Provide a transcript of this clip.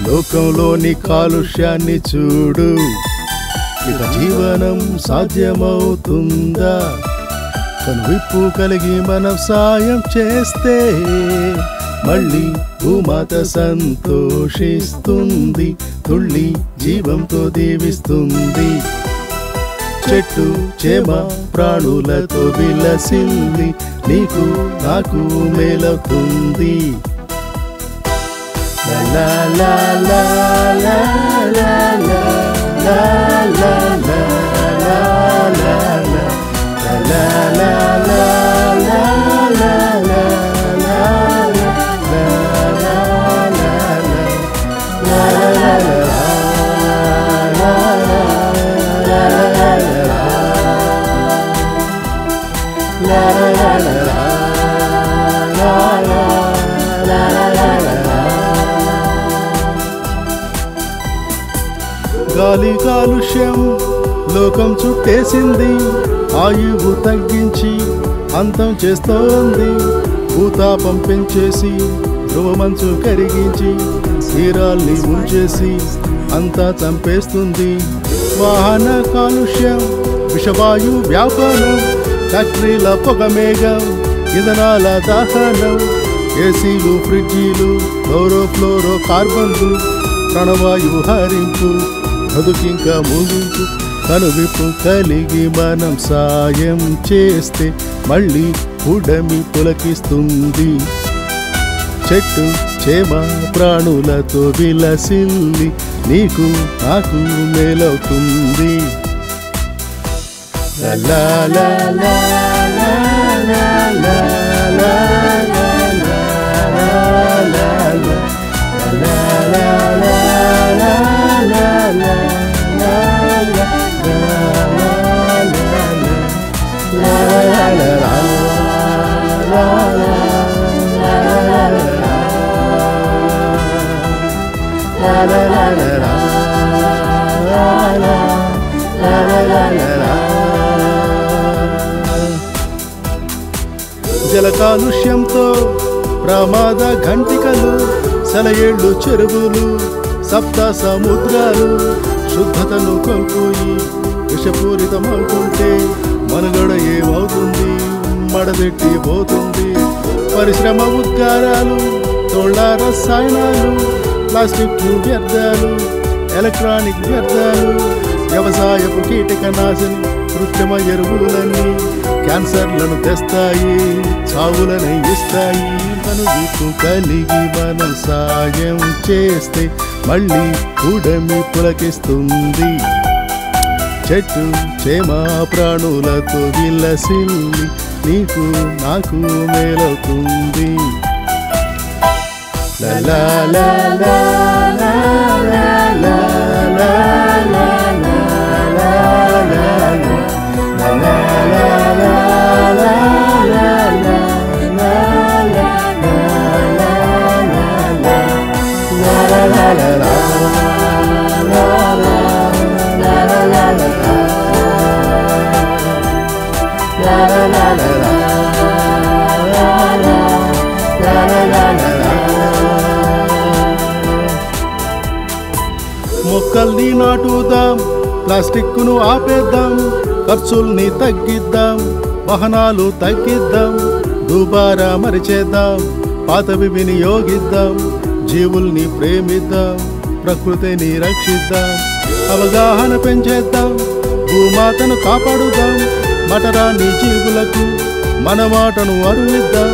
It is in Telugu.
లోకంలోని కాలుష్యాన్ని చూడు, ఇక జీవనం సాధ్యమవుతుందా? కనువిప్పు కలిగి మనం సాయం చేస్తే మళ్ళీ భూమాత సంతోషిస్తుంది, తుళ్ళి జీవంతో దీవిస్తుంది. చెట్టు చేమ ప్రాణులతో విలసిల్లి నీకు నాకు మేలవుతుంది. La la la la la la la la la la la la la la la గాలి కాలుష్యం లోకం చుట్టేసింది, ఆయువు తగ్గించి అంతం చేస్తోంది. భూతాపం పెంచేసి ధ్రువమంచు కరిగించి తీరాల్ని ముంచేసి అంతా చంపేస్తుంది. వాహన కాలుష్యం, విషవాయు వ్యాపనం, ఫ్యాక్టరీల పొగ మేఘం, ఇంధనాల దహనం, ఏసీలు ఫ్రిడ్జీలు, క్లోరో కార్బన్లు, ప్రాణవాయు హరింపు, బతుకింకా ముగింపు. కనువిప్పు కలిగి మనం సాయం చేస్తే మళ్ళీ ఉడమి పులకిస్తుంది. చెట్టు చేమ ప్రాణులతో విలసిల్లి నీకు నాకు మేలవుతుంది. లా లా లా లా లా లా లా లా జల కాలుష్యంతో ప్రమాద ఘంటికలు, సెలయేళ్ళు చెరువులు, సప్త సముద్రాలు శుద్ధతను కోల్పోయి విషపూరితమవుతుంటే మనుగడ ఏమవుతుంది? మడదెట్టి పోతుంది. పరిశ్రమ ఉద్గారాలు, తోళ్ల రసాయనాలు, ప్లాస్టిక్ వ్యర్థాలు, ఎలక్ట్రానిక్ వ్యర్థాలు, వ్యవసాయపు కీటకనాశని, కృత్రిమ ఎరువులన్నీ క్యాన్సర్లను తెస్తాయి, చావులను ఇస్తాయి. కనువిప్పు కలిగి మనం సాయం చేస్తే మళ్ళీ ఉడమి పులకిస్తుంది. చెట్టు చేమ ప్రాణులతో విలసిల్లి నీకు నాకు మేలవుతుంది. లా లా లా లా లా లా లా లా మొక్కల్ని నాటుదాం, ప్లాస్టిక్ను ఆపేద్దాం, ఖర్చుల్ని తగ్గిద్దాం, వాహనాలు తగ్గిద్దాం, దుబారా మరిచేద్దాం, పాతవి వినియోగిద్దాం, జీవుల్ని ప్రేమిద్దాం, ప్రకృతిని రక్షిద్దాం, అవగాహన పెంచేద్దాం, భూమాతను కాపాడుదాం, మటరాని జీవులకు మన మాటను అరువిద్దాం,